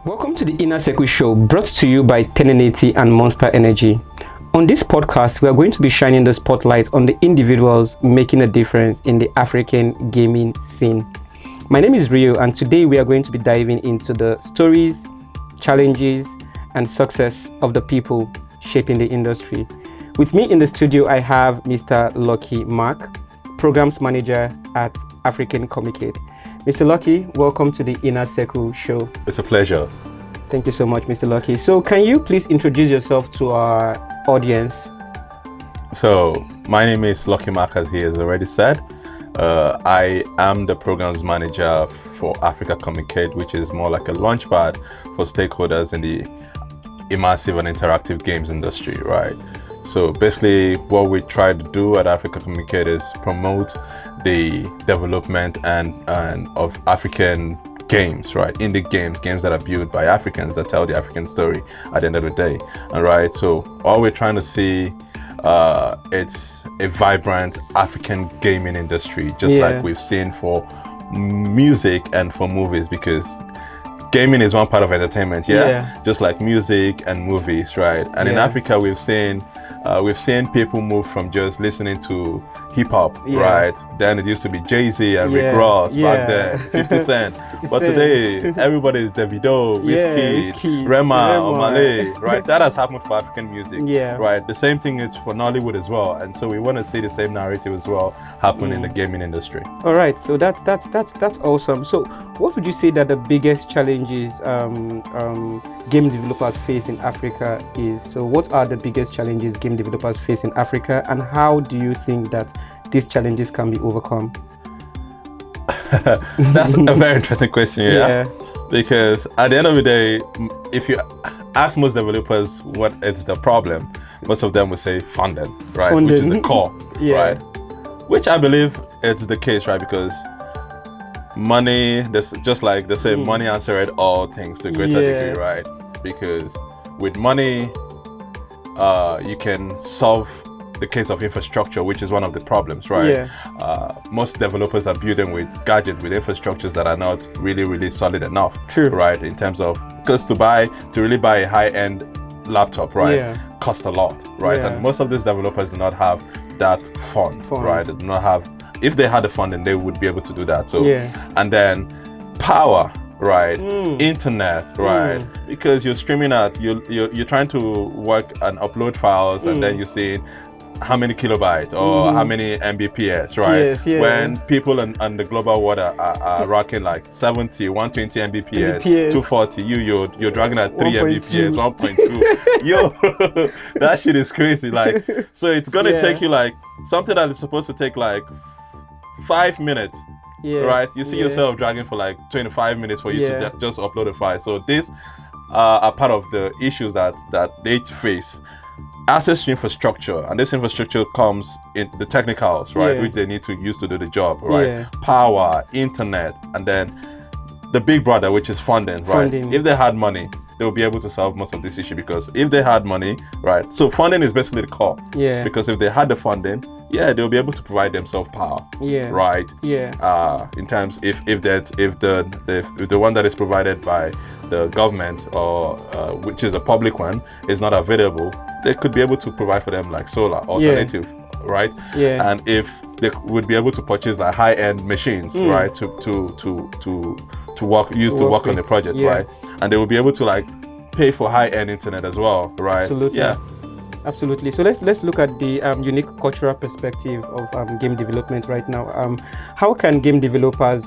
Welcome to the Inner Circle Show, brought to you by 1080 and Monster Energy. On this podcast, we are going to be shining the spotlight on the individuals making a difference in the African gaming scene. My name is Rio, and today we are going to be diving into the stories, challenges, and success of the people shaping the industry. With me in the studio, I have Mr. Lucky Mark, Programs Manager at African Communicate. Mr. Lucky, welcome to the Inner Circle Show. It's a pleasure. Thank you so much, Mr. Lucky. So can you please introduce yourself to our audience? So my name is Lucky Mark, as he has already said. I am the Programs Manager for Africa Communicate, which is more like a launchpad for stakeholders in the immersive and interactive games industry, right? So basically what we try to do at Africa Communicate is promote the development and of African games, right? Indie games that are built by Africans that tell the African story at the end of the day. All right, so all we're trying to see, it's a vibrant African gaming industry, just like we've seen for music and for movies, because gaming is one part of entertainment, just like music and movies, right? And in Africa, we've seen people move from just listening to hip hop, right? Then it used to be Jay-Z and Rick Ross back then, 50 Cent. But today, everybody is Davido, Wizkid, Rema, Omale, right? That has happened for African music, right? The same thing is for Nollywood as well. And so we want to see the same narrative as well happen in the gaming industry. All right, so that's awesome. So what would you say that the biggest challenges game developers face in Africa is? So what are the biggest challenges game developers face in Africa, and how do you think that these challenges can be overcome? That's a very interesting question, because at the end of the day, if you ask most developers what is the problem, most of them will say funding, right? Which is the core, right? Which I believe it's the case, right? Because money, just like they say, money answered all things to a greater degree, right? Because with money, you can solve the case of infrastructure, which is one of the problems, right? Most developers are building with gadgets, with infrastructures that are not really solid enough, right? In terms of, because to really buy a high-end laptop, right, costs a lot, right? And most of these developers do not have that fund, right? They do not have. If they had the funding, they would be able to do that. So, and then power, right? Internet, right? Because you're streaming out, you're trying to work and upload files, and then you see how many kilobytes or how many Mbps, right? When people on the global world are rocking like 70, 120 Mbps, 240, you're dragging at 3 Mbps, 1.2. Yo, that shit is crazy. Like, so it's gonna take you like something that is supposed to take like 5 minutes, right? You see yourself dragging for like 25 minutes for you to just upload a file. So these are part of the issues that they face. Access to infrastructure, and this infrastructure comes in the technicals, right, which they need to use to do the job, right? Power, internet, and then the big brother, which is funding, right? If they had money, they will be able to solve most of this issue, because if they had money, right? So funding is basically the core, because if they had the funding, they'll be able to provide themselves power, right? In terms if the one that is provided by the government or which is a public one is not available, they could be able to provide for them like solar alternative, right? And if they would be able to purchase like high-end machines, right, to work on the project, right? And they will be able to like pay for high-end internet as well, right? Absolutely. So let's look at the unique cultural perspective of game development right now. How can game developers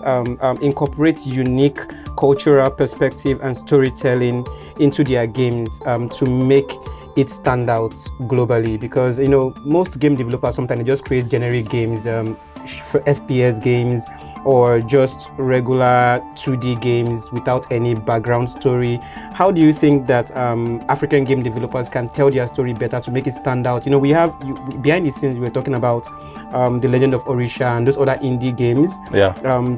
incorporate unique cultural perspective and storytelling into their games to make it stand out globally? Because most game developers sometimes just create generic games, for FPS games, or just regular 2D games without any background story. How do you think that African game developers can tell their story better to make it stand out? We have behind the scenes, we were talking about The Legend of Orisha and those other indie games,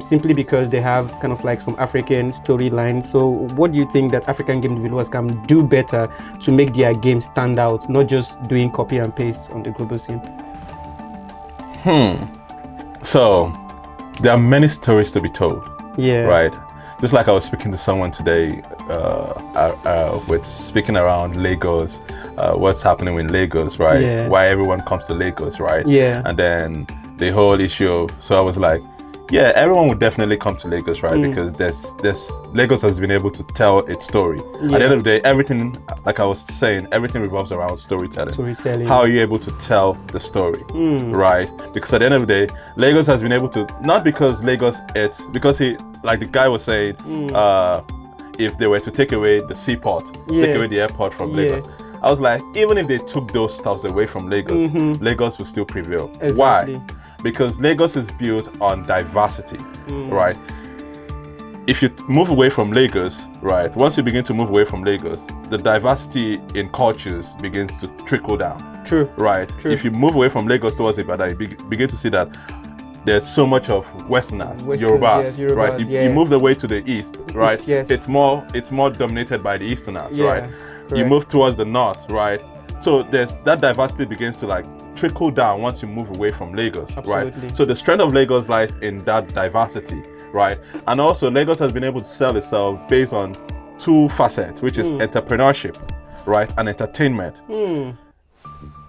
simply because they have kind of like some African storylines. So what do you think that African game developers can do better to make their games stand out, not just doing copy and paste on the global scene? So there are many stories to be told, right? Just like I was speaking to someone today, with speaking around Lagos, what's happening in Lagos, right? Yeah. Why everyone comes to Lagos, right? Yeah. And then the whole issue of, so I was like, yeah, everyone would definitely come to Lagos, right? Because there's Lagos has been able to tell its story. Yeah. At the end of the day, everything, like I was saying, everything revolves around storytelling. How are you able to tell the story, right? Because at the end of the day, Lagos has been able to, not because Lagos, it's because like the guy was saying, if they were to take away the seaport, take away the airport from Lagos, I was like, even if they took those stuffs away from Lagos, Lagos will still prevail. Exactly. Why? Because Lagos is built on diversity, right? If you move away from Lagos, right, once you begin to move away from Lagos, the diversity in cultures begins to trickle down. True. Right? True. If you move away from Lagos towards Ibadan, you begin to see that there's so much of Westerners, Yorubas, yes, Yorubas, right? You move the way to the east, right? Yes. It's more dominated by the Easterners, right? Correct. You move towards the north, right? So there's that diversity begins to like trickle down once you move away from Lagos, Absolutely. right? So the strength of Lagos lies in that diversity, right? And also Lagos has been able to sell itself based on two facets, which is entrepreneurship, right, and entertainment.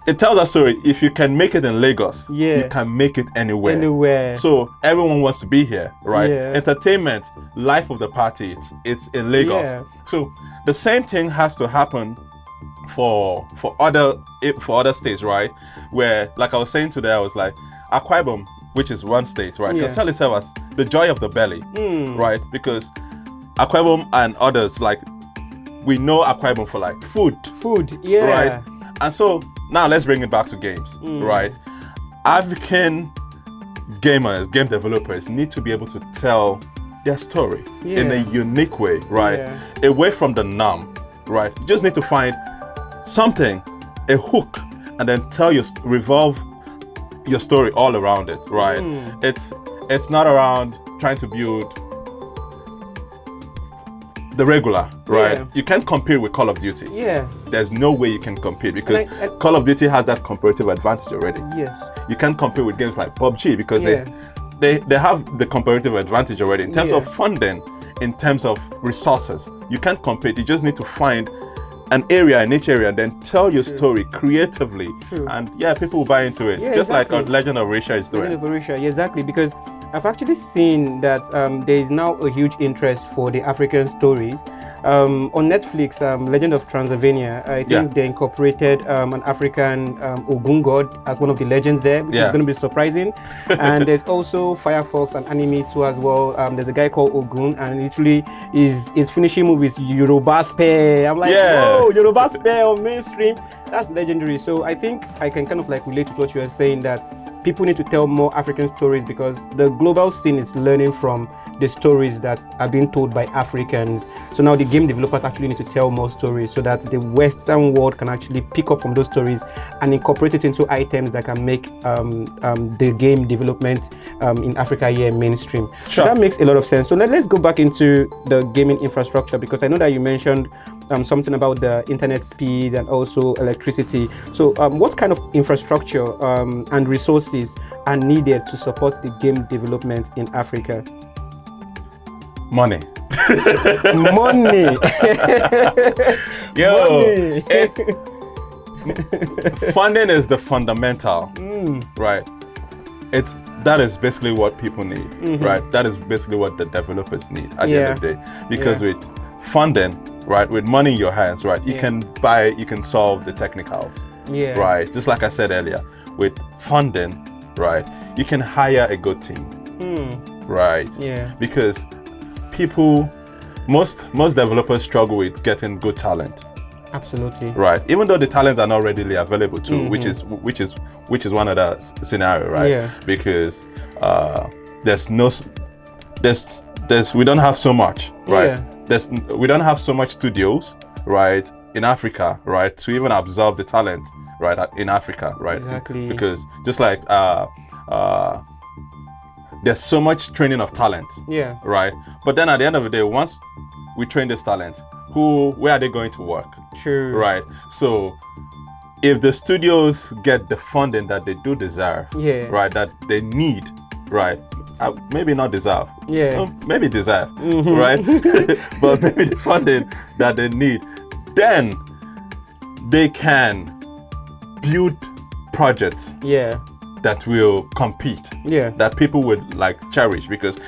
It tells a story. If you can make it in Lagos, you can make it anywhere. So everyone wants to be here, right? Entertainment, life of the party, it's in Lagos. So the same thing has to happen for other states, right? Where, like I was saying today, I was like, Akwa Ibom, which is one state, right, can sell itself as the joy of the belly, right? Because Akwa Ibom and others, like, we know Akwa Ibom for like food, right? And so now let's bring it back to games, right? African gamers, game developers need to be able to tell their story in a unique way, right? Away from the norm, right? You just need to find something, a hook, and then revolve your story all around it, right? It's not around trying to build the regular, right? You can't compete with Call of Duty. There's no way you can compete because Call of Duty has that comparative advantage already. You can't compete with games like PUBG because they have the comparative advantage already in terms of funding, in terms of resources. You can't compete. You just need to find an area, a niche area, and then tell your story creatively. And people will buy into it, just like Legend of Risha is doing. Legend of Risha, exactly, because I've actually seen that there is now a huge interest for the African stories. On Netflix, Legend of Transylvania, I think they incorporated an African Ogun god as one of the legends there, which is going to be surprising. And there's also Firefox, an anime too as well. There's a guy called Ogun, and literally his finishing move is Yoruba Spare. I'm like, whoa, Yoruba Spare on mainstream. That's legendary. So I think I can kind of like relate to what you are saying, that people need to tell more African stories because the global scene is learning from the stories that are being told by Africans. So now the game developers actually need to tell more stories so that the Western world can actually pick up from those stories and incorporate it into items that can make the game development in Africa mainstream. So that makes a lot of sense. So let's go back into the gaming infrastructure, because I know that you mentioned something about the internet speed and also electricity. So what kind of infrastructure and resources are needed to support the game development in Africa? Money. Money. Money. Funding is the fundamental, right? That is basically what people need, right? That is basically what the developers need at the end of the day. Because with funding, right, with money in your hands, right, you can solve the technicals, right? Just like I said earlier, with funding, right, you can hire a good team, right? Because most developers struggle with getting good talent. Absolutely. Right. Even though the talents are not readily available too, which is one of the scenario, right? Because we don't have so much, right? We don't have so much studios, right, in Africa, right, to even absorb the talent, right, in Africa, right? Exactly. Because just like there's so much training of talent, right? But then at the end of the day, once we train this talent, where are they going to work? True. Right. So if the studios get the funding that they do deserve, right, that they need, right, maybe not deserve. Yeah. Maybe deserve, right? But maybe the funding that they need, then they can build projects that will compete, that people would like cherish, because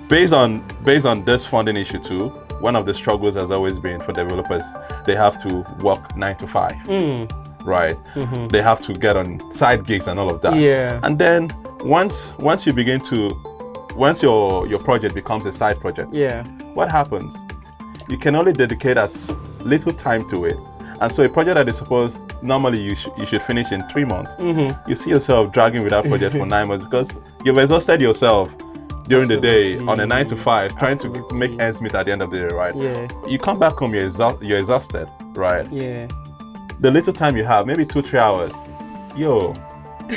based on this funding issue too, one of the struggles has always been for developers, they have to work 9 to 5, right? They have to get on side gigs and all of that. And then once you begin to, once your project becomes a side project, what happens? You can only dedicate as little time to it. And so a project that is supposed, normally you should finish in 3 months, you see yourself dragging with that project for 9 months because you've exhausted yourself during the day on a 9 to 5, trying to make ends meet at the end of the day, right? You come back home, you're exhausted, right? The little time you have, maybe 2-3 hours,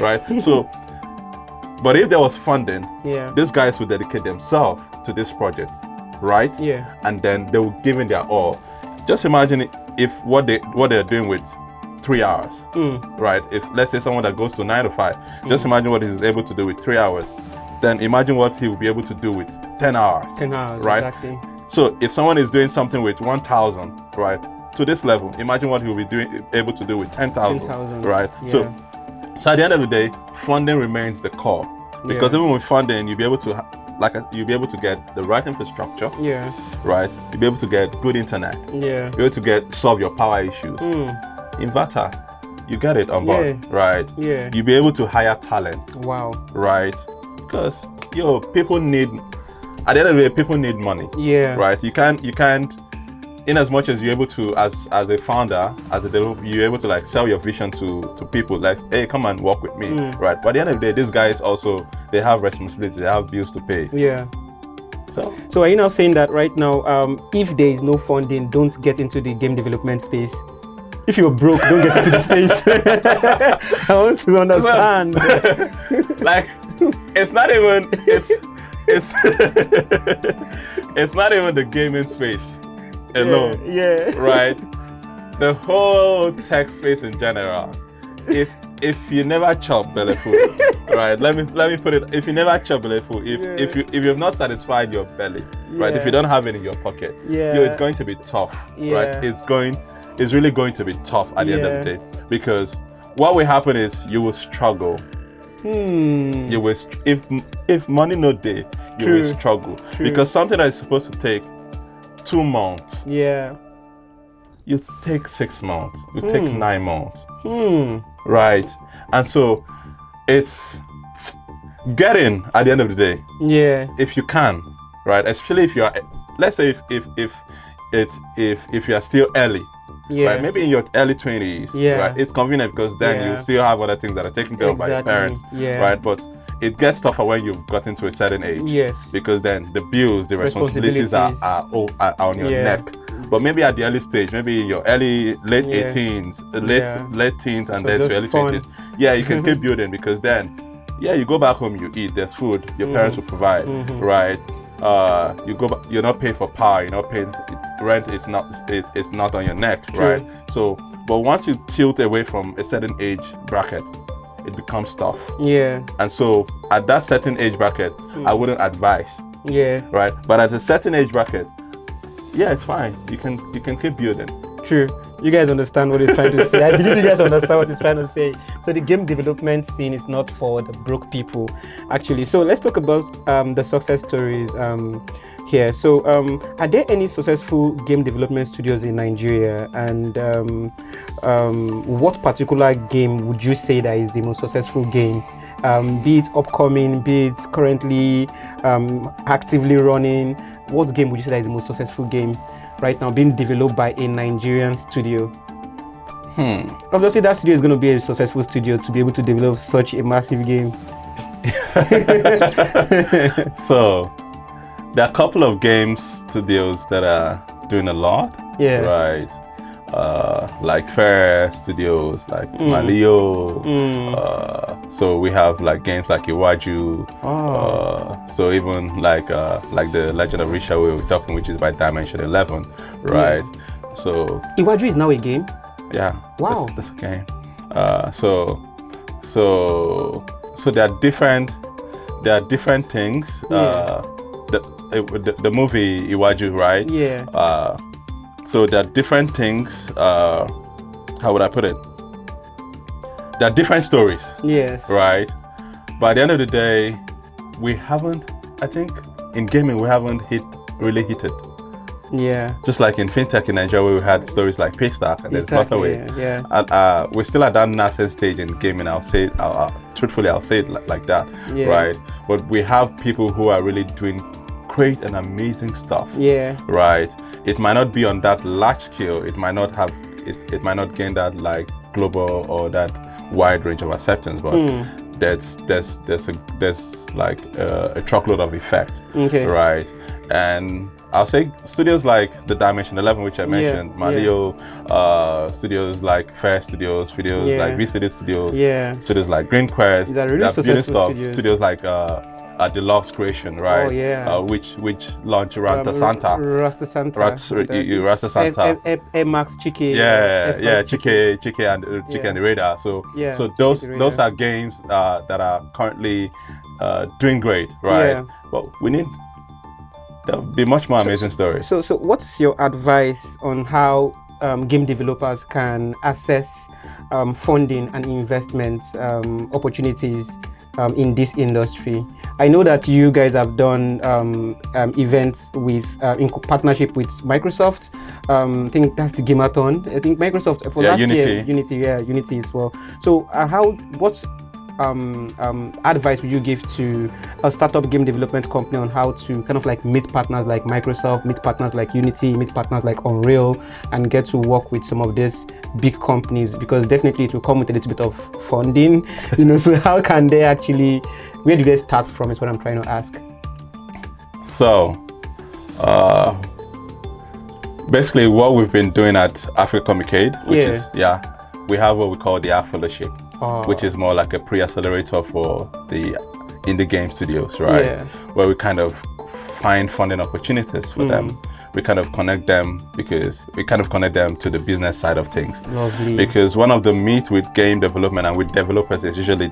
right? So, but if there was funding, these guys would dedicate themselves to this project, right? And then they will give in their all. Just imagine if what they're doing with 3 hours, right? If let's say someone that goes to 9 to 5, just imagine what he's able to do with 3 hours. Then imagine what he will be able to do with 10 hours. 10 hours, right? Exactly. So if someone is doing something with 1,000, right, to this level, imagine what he will be able to do with 10,000, right? So at the end of the day, funding remains the core, because even with funding, you'll be able to you'll be able to get the right infrastructure, right? You'll be able to get good internet, you'll be able to solve your power issues. Inverter, you get it on board, right? You'll be able to hire talent, right? Because people need, at the end of the day, people need money, right? You can't in as much as you're able to, as a founder, as a developer, you're able to like sell your vision to people, like, hey, come and work with me, right? But at the end of the day, these guys also, they have responsibilities, they have bills to pay. So are you now saying that right now, if there is no funding, don't get into the game development space? If you're broke, don't get into the space. I want to understand. Like, it's not even it's not even the gaming space alone, right? The whole tech space in general. If you never chop belly food, right? Let me put it. If you never chop belly food, if you have not satisfied your belly, right? If you don't have it in your pocket, it's going to be tough, right? It's really going to be tough at the end of the day, because what will happen is you will struggle. You will, if money no day, you will struggle, because something that is supposed to take 2 months, you take 6 months, you take 9 months, right? And so it's getting at the end of the day, if you can, right? Especially if you are, let's say if you are still early. Right, maybe in your early 20s, right? It's convenient because then you still have other things that are taken care of by your parents, right? But it gets tougher when you've gotten to a certain age, because then the bills, the responsibilities are on your neck. But maybe at the early stage, maybe in your late 18s, late teens, and then to early 20s, you can keep building, because then, you go back home, you eat, there's food, your parents will provide, right? You go back, you're not paying for power, you're not paying rent, it's not on your neck, right? So, but once you tilt away from a certain age bracket, it becomes tough. And so at that certain age bracket, I wouldn't advise. Right? But at a certain age bracket, it's fine. You can keep building. True. You guys understand what he's trying to say. I believe you guys understand what he's trying to say. So the game development scene is not for the broke people, actually. So let's talk about the success stories here. So are there any successful game development studios in Nigeria? And what particular game would you say that is the most successful game? Be it upcoming, be it currently actively running. What game would you say that is the most successful game right now being developed by a Nigerian studio? Obviously that studio is going to be a successful studio to be able to develop such a massive game. So there are a couple of game studios that are doing a lot, right? Like Fair Studios, like Malio. So we have like games like Iwaju. So even like the Legend of Risha we were talking, which is by Dimension 11, right? So Iwaju is now a game. Wow, that's a game. So there are different there are different things. The movie Iwaju, right? Yeah. So there are different things. How would I put it? There are different stories. Yes. Right. But at the end of the day, we haven't. I think in gaming we haven't really hit it. Yeah. Just like in fintech in Nigeria, where we had stories like Paystack and then Flutterway. Yeah. And we're still at that nascent stage in gaming. I'll say it. Truthfully, I'll say it like that. Yeah. Right. But we have people who are really doing great and amazing stuff. Yeah. Right. It might not be on that large scale. It might not have. It might not gain that like global or that wide range of acceptance. But there's like a truckload of effect. Okay. Right. And I'll say studios like the Dimension 11, which I mentioned, Mario, studios like Fair Studios, like V Studios, studios like Green Quest, they're really successful studios like Deluxe Creation, right? Oh yeah. Which launched Rasta Santa. Rasta Santa. Rasta Santa. Max Chike. Chike and the Radar. So those are games that are currently doing great, right? Yeah. But there'll be much more amazing stories. So what's your advice on how game developers can assess funding and investment opportunities in this industry? I know that you guys have done events with in partnership with Microsoft. I think that's the Gamerthon. I think Microsoft for last year, Unity as well. So what's advice would you give to a startup game development company on how to kind of like meet partners like Microsoft, meet partners like Unity, meet partners like Unreal, and get to work with some of these big companies? Because definitely it will come with a little bit of funding, so how can they actually, where do they start from is what I'm trying to ask. So basically what we've been doing at Africa Comicade, which is we have what we call the Art Fellowship, which is more like a pre-accelerator for the indie game studios, right? Yeah. Where we kind of find funding opportunities for them. We kind of connect them to the business side of things. Lovely. Because one of the myths with game development and with developers is usually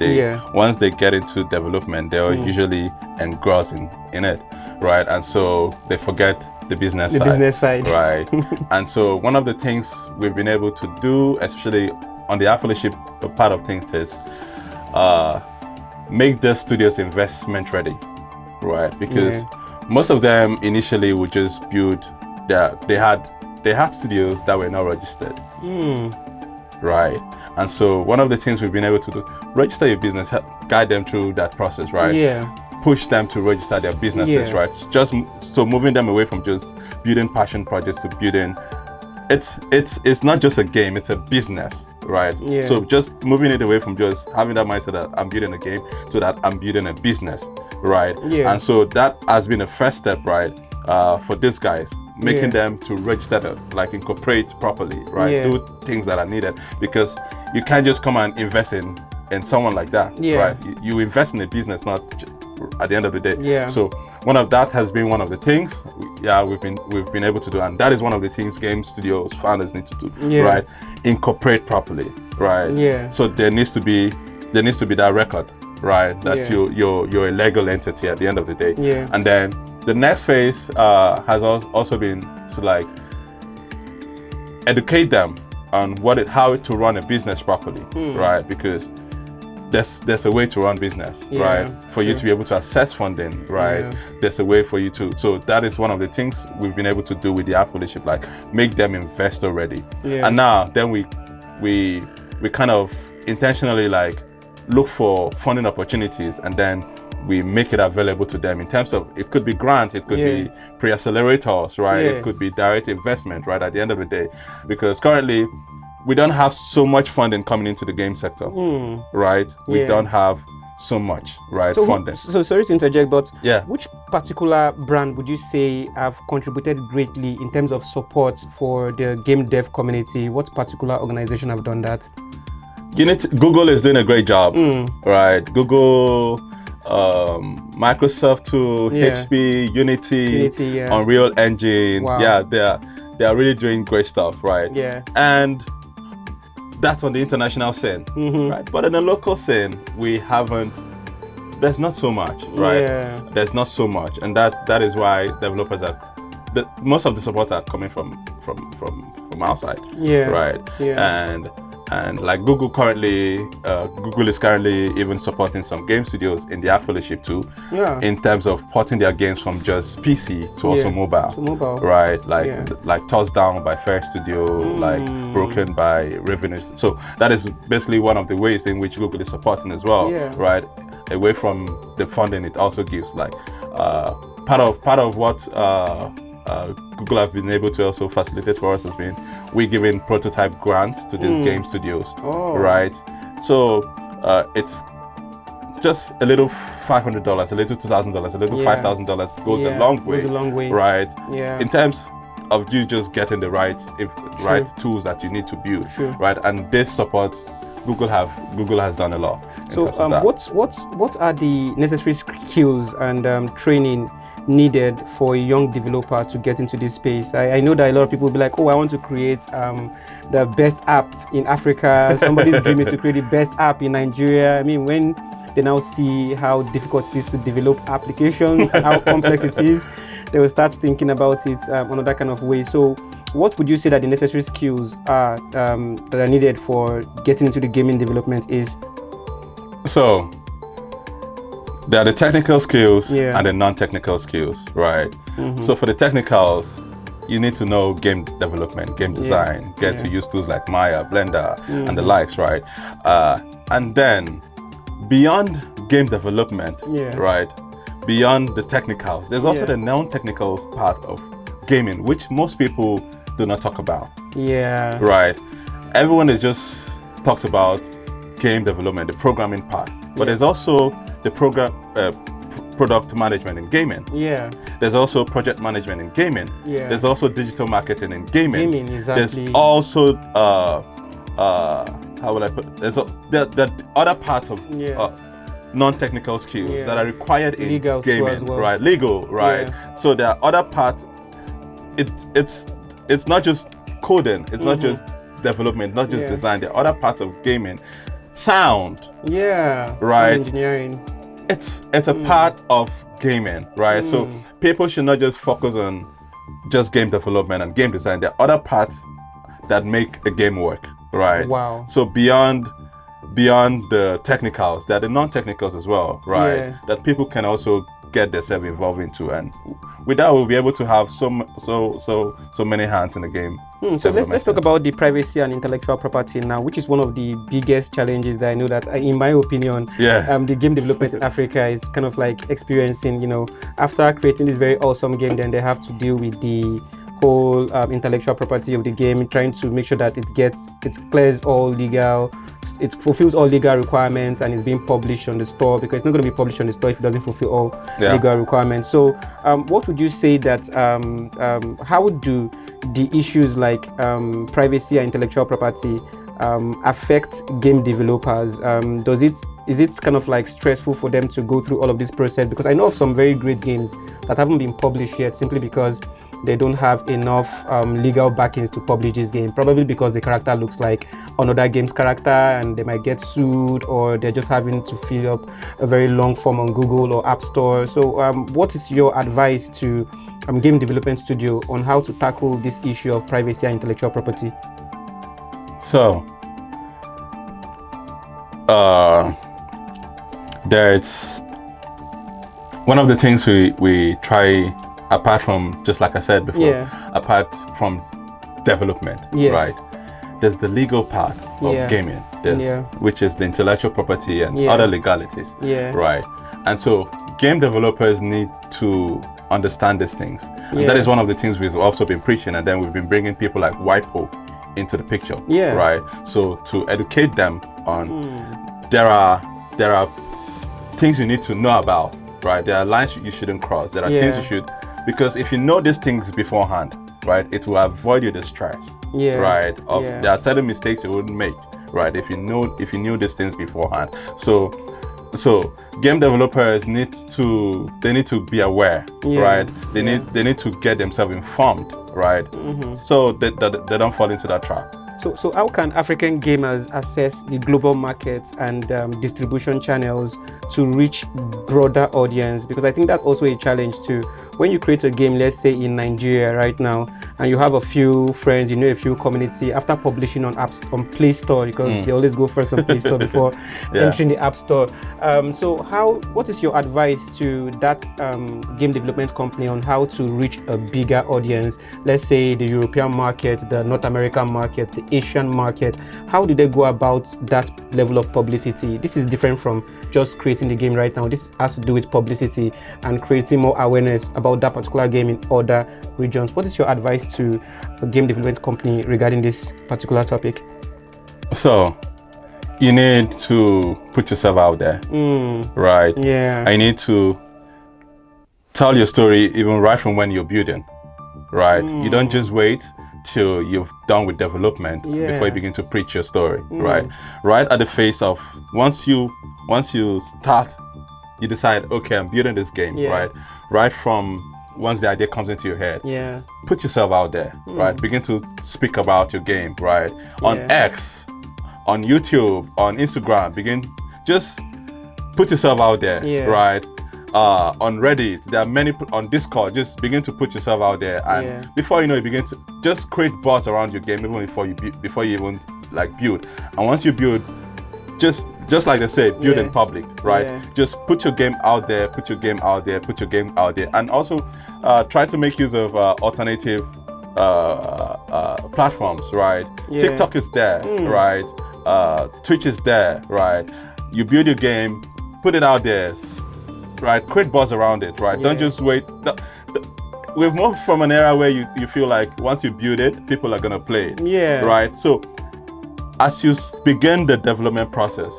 once they get into development, they're usually engrossed in it, right? And so they forget the business side. Right. And so one of the things we've been able to do, especially on the affiliate part of things, is make the studios investment ready, right? Because most of them initially would just build they had studios that were not registered, right? And so one of the things we've been able to do, register your business, guide them through that process, right? Yeah. Push them to register their businesses, right? Just so moving them away from just building passion projects to building, it's not just a game, it's a business, right? Yeah. So just moving it away from just having that mindset that I'm building a game to that I'm building a business, right? Yeah. And so that has been a first step, right? For these guys, making them to register, like incorporate properly, right? Do things that are needed, because you can't just come and invest in someone like that, right? You invest in a business, not at the end of the day. Yeah. So that has been one of the things we've been able to do, and that is one of the things game studios founders need to do, right? Incorporate properly, right? Yeah. So there needs to be that record, right? That you're a legal entity at the end of the day. Yeah. And then the next phase has also been to like educate them on how to run a business properly, right? Because there's a way to run business, right? For you to be able to access funding, right? Yeah. There's a way for you to. So that is one of the things we've been able to do with the Art Fellowship, like make them investor ready. Yeah. And now then we kind of intentionally like look for funding opportunities, and then we make it available to them in terms of, it could be grants, it could be pre-accelerators, right? It could be direct investment, right? At the end of the day, because currently we don't have so much funding coming into the game sector, right? We don't have so much, right, funding. So sorry to interject, but which particular brand would you say have contributed greatly in terms of support for the game dev community? What particular organization have done that? Google is doing a great job, right? Google, Microsoft too, HP, Unity, Unreal Engine. Wow. Yeah, they are really doing great stuff, right? Yeah. And that's on the international scene, right? But in the local scene, we haven't there's not so much, right? Yeah. There's not so much, and that is why developers are. Most of the support are coming from outside, yeah, right? Yeah. And like Google is currently even supporting some game studios in the app fellowship too, yeah, in terms of porting their games from just PC to also mobile, right? Like Tossed Down by Fair Studio, like Broken by Revenue. So that is basically one of the ways in which Google is supporting as well, right? Away from the funding it also gives, like part of what Google have been able to also facilitate for us has been we giving prototype grants to these game studios, right? So it's just a little $500, a little $2,000, a little $5,000 goes a long way, right? In terms of you just getting the right tools that you need to build, right? And this supports Google has done a lot. So what are the necessary skills and training needed for a young developer to get into this space? I know that a lot of people will be like, oh, I want to create the best app in Africa. Somebody's dream is to create the best app in Nigeria. I mean, when they now see how difficult it is to develop applications and how complex it is, they will start thinking about it another kind of way. So what would you say that the necessary skills are that are needed for getting into the gaming development is? So there are the technical skills and the non-technical skills, right? So for the technicals, you need to know game development, game design, get to use tools like Maya, Blender, and the likes, right? And then beyond game development, right? Beyond the technicals, there's also the non-technical part of gaming, which most people do not talk about. Right? Everyone just talks about game development, the programming part, but there's also the product management in gaming. There's also project management in gaming. There's also digital marketing in gaming. There's also how will I put it? There's the other parts of non-technical skills that are required in legal gaming, well. right? Legal, right? So there are other parts. It's not just coding. It's not just development. Not just design. There are other parts of gaming. Sound, right? Engineering. It's a part of gaming, right? So people should not just focus on just game development and game design. There are other parts that make a game work, right? Wow. So beyond the technicals, there are the non-technicals as well, right? That people can also get themselves involved into, and with that we'll be able to have so many hands in the game. So let's talk about the privacy and intellectual property now, which is one of the biggest challenges that I know that, in my opinion, the game development in Africa is kind of like experiencing. You know, after creating this very awesome game, then they have to deal with the whole intellectual property of the game, trying to make sure that it clears all legal. It fulfills all legal requirements and is being published on the store, because it's not going to be published on the store if it doesn't fulfill all legal requirements. So what would you say that how do the issues like privacy and intellectual property affect game developers? Is it kind of like stressful for them to go through all of this process? Because I know of some very great games that haven't been published yet simply because they don't have enough legal backings to publish this game, probably because the character looks like another game's character and they might get sued, or they're just having to fill up a very long form on Google or App Store. So what is your advice to game development studio on how to tackle this issue of privacy and intellectual property? So there's one of the things we try, apart from, just like I said before, apart from development, right? There's the legal part of gaming, which is the intellectual property and other legalities, right? And so game developers need to understand these things. And that is one of the things we've also been preaching, and then we've been bringing people like WIPO into the picture, right? So to educate them on there are things you need to know about, right? There are lines you shouldn't cross. There are things you should, because if you know these things beforehand, right, it will avoid you the stress, right? There are certain mistakes you wouldn't make, right, if you knew these things beforehand. So game developers need to be aware, right? They need to get themselves informed, right? So that they don't fall into that trap. So how can African gamers access the global markets and distribution channels to reach broader audience? Because I think that's also a challenge too. When you create a game, let's say in Nigeria right now, and you have a few friends, you know, a few community, after publishing on Play Store, because they always go first on Play Store before entering the App Store. So what is your advice to that game development company on how to reach a bigger audience? Let's say the European market, the North American market, the Asian market. How do they go about that level of publicity? This is different from just creating the game right now. This has to do with publicity and creating more awareness about that particular game in other regions. What is your advice to a game development company regarding this particular topic? So you need to put yourself out there, right? Yeah. I need to tell your story even right from when you're building, right? You don't just wait till you've done with development before you begin to preach your story, right? Right at the face of once you start, you decide, okay, I'm building this game, right? Right from once the idea comes into your head, put yourself out there, right? Begin to speak about your game, right? On X, on YouTube, on Instagram, just put yourself out there, right? On Reddit, there are many on Discord. Just begin to put yourself out there, and before you know, you begin to just create buzz around your game, even before you even like build. And once you build, just like they say, build in public, right? Just put your game out there, put your game out there, put your game out there, and also try to make use of alternative platforms, right? TikTok is there, right? Twitch is there, right? You build your game, put it out there, right? Create buzz around it, right? Don't just wait. We've moved from an era where you feel like once you build it, people are gonna play it, right? So as you begin the development process,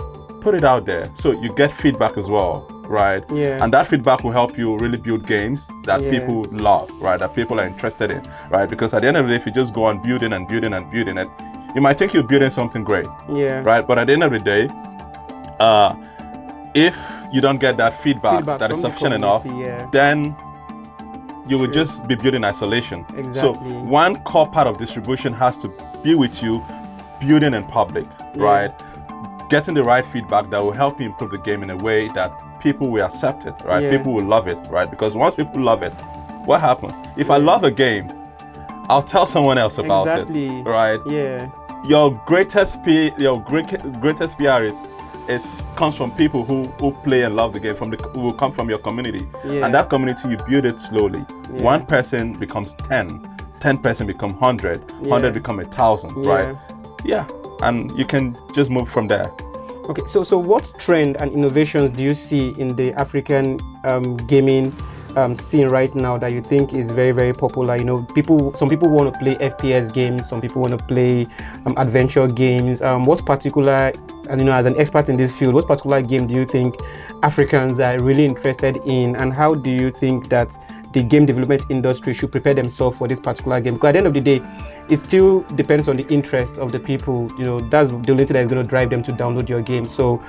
put it out there so you get feedback as well, right? And that feedback will help you really build games that people love, right? That people are interested in, right? Because at the end of the day, if you just go on building and building and building it, you might think you're building something great, right? But at the end of the day, if you don't get that feedback that is sufficient enough, then you will just be building isolation. So one core part of distribution has to be with you building in public, right? Getting the right feedback that will help you improve the game in a way that people will accept it, right? People will love it, right? Because once people love it, what happens? If I love a game, I'll tell someone else about it, right? Your greatest PR is it comes from people who play and love the game, who will come from your community, and that community you build it slowly. One person becomes 10 person become 100, 100 become 1,000, right? And you can just move from there. Okay, so what trend and innovations do you see in the African gaming scene right now that you think is very, very popular? You know, some people want to play FPS games, some people want to play adventure games. What particular, and you know, as an expert in this field, what particular game do you think Africans are really interested in, and how do you think that the game development industry should prepare themselves for this particular game? Because at the end of the day, it still depends on the interest of the people. You know, that's the only thing that is going to drive them to download your game. So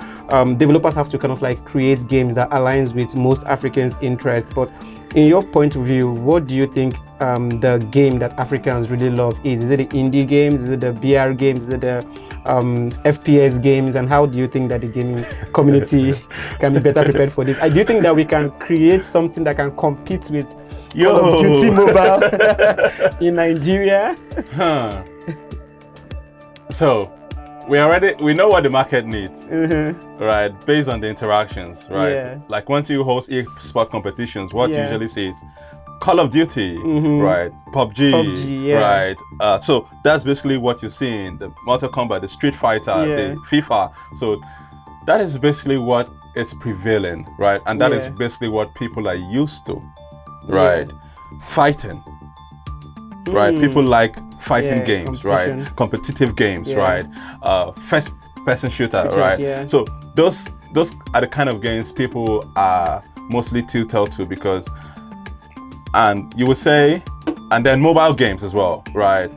developers have to kind of like create games that aligns with most Africans' interests. But in your point of view, what do you think the game that Africans really love is? Is it the indie games? Is it the BR games? Is it the FPS games? And how do you think that the gaming community can be better prepared for this? Do you think that we can create something that can compete with Call of Duty Mobile in Nigeria? So we know what the market needs, right? Based on the interactions, right? Like once you host e-sport competitions, what you usually see is Call of Duty, right? PUBG, right? So that's basically what you're seeing: the Mortal Kombat, the Street Fighter, the FIFA. So that is basically what is prevailing, right? And that is basically what people are used to, right? Fighting, right? People like fighting games, right? Competitive games, right? First-person shooter, right? So those are the kind of games people are mostly tilted to, because, and you would say, and then mobile games as well, right?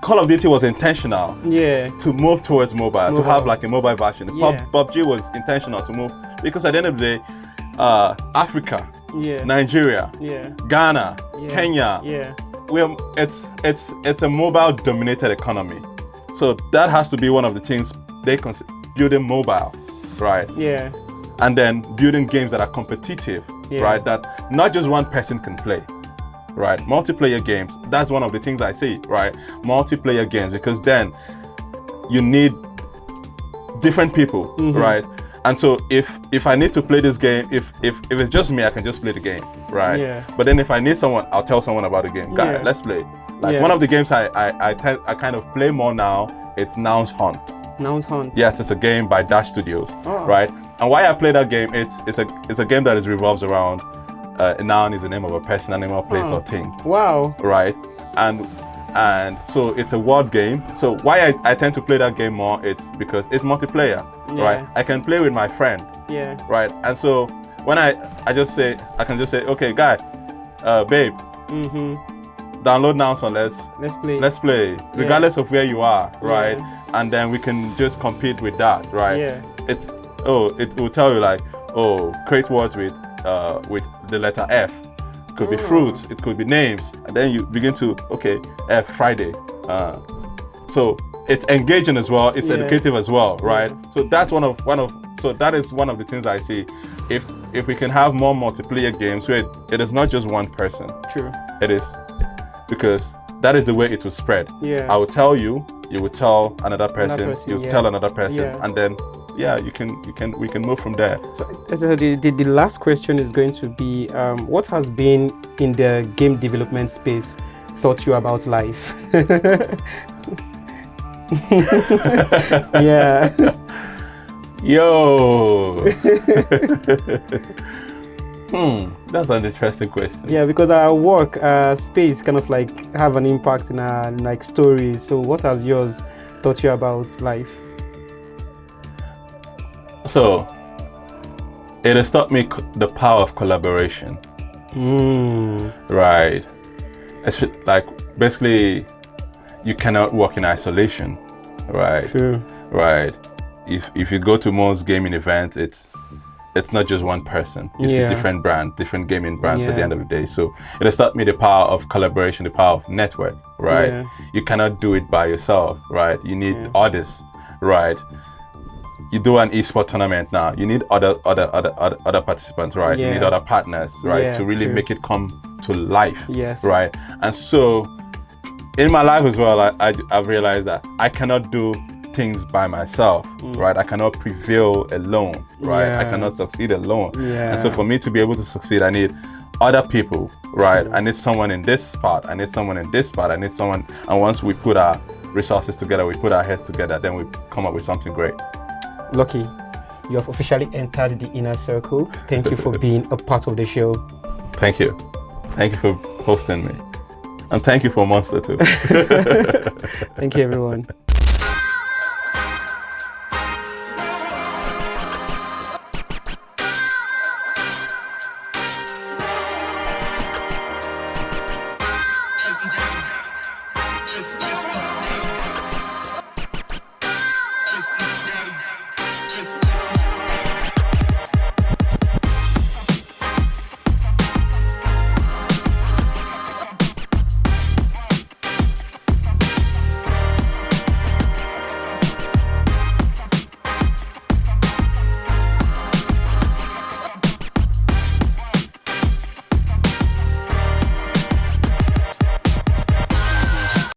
Call of Duty was intentional to move towards mobile, to have like a mobile version. PUBG was intentional to move, because at the end of the day, Africa, Nigeria, Ghana, Kenya, it's a mobile dominated economy, so that has to be one of the things they consider building mobile, right? Yeah. And then building games that are competitive, right? That not just one person can play, right? Multiplayer games. That's one of the things I see, right? Multiplayer games, because then you need different people, right? And so if I need to play this game, if it's just me, I can just play the game, right? Yeah. But then if I need someone, I'll tell someone about the game. Guy, let's play. Like one of the games I kind of play more now, it's Nouns Hunt. Nouns Hunt. Yes, it's a game by Dash Studios, right? And why I play that game, it's a game that revolves around a noun is the name of a person, animal, place, or thing. Wow. Right? And so it's a word game. So why I tend to play that game more, it's because it's multiplayer, right? I can play with my friend, right? And so when I can just say, okay, guy, babe, download Nouns Hunt, let's play, regardless of where you are, right? And then we can just compete with that, right? It will tell you like, create words with the letter F. It could be fruits, it could be names, and then you begin to F Friday. So it's engaging as well, it's educative as well, right? So that's that is one of the things I see. If we can have more multiplayer games where it is not just one person. True. It is, because that is the way it will spread. I will tell you, you will tell another person, you tell another person, and then we can move from there. So the last question is going to be, what has been in the game development space taught you about life? Yo. That's an interesting question. Yeah, because our work space kind of like have an impact in our like stories. So what has yours taught you about life? So it has taught me the power of collaboration. Right. It's like basically you cannot work in isolation. Right. True. Right. If you go to most gaming events, it's not just one person. You see different gaming brands at the end of the day. So it has taught me the power of collaboration, the power of network, right? You cannot do it by yourself, right? You need others, right? You do an esports tournament now, you need other participants, right? You need other partners, right? To really make it come to life, right? And so in my life as well, I've realized that I cannot do things by myself, right? I cannot prevail alone, right? I cannot succeed alone. And so for me to be able to succeed, I need other people, right? I need someone in this spot, I need someone in this spot, I need someone, and once we put our resources together, we put our heads together, then we come up with something great. Lucky, you have officially entered the inner circle. Thank you for being a part of the show. Thank you. Thank you for hosting me. And thank you for Monster too. Thank you, everyone.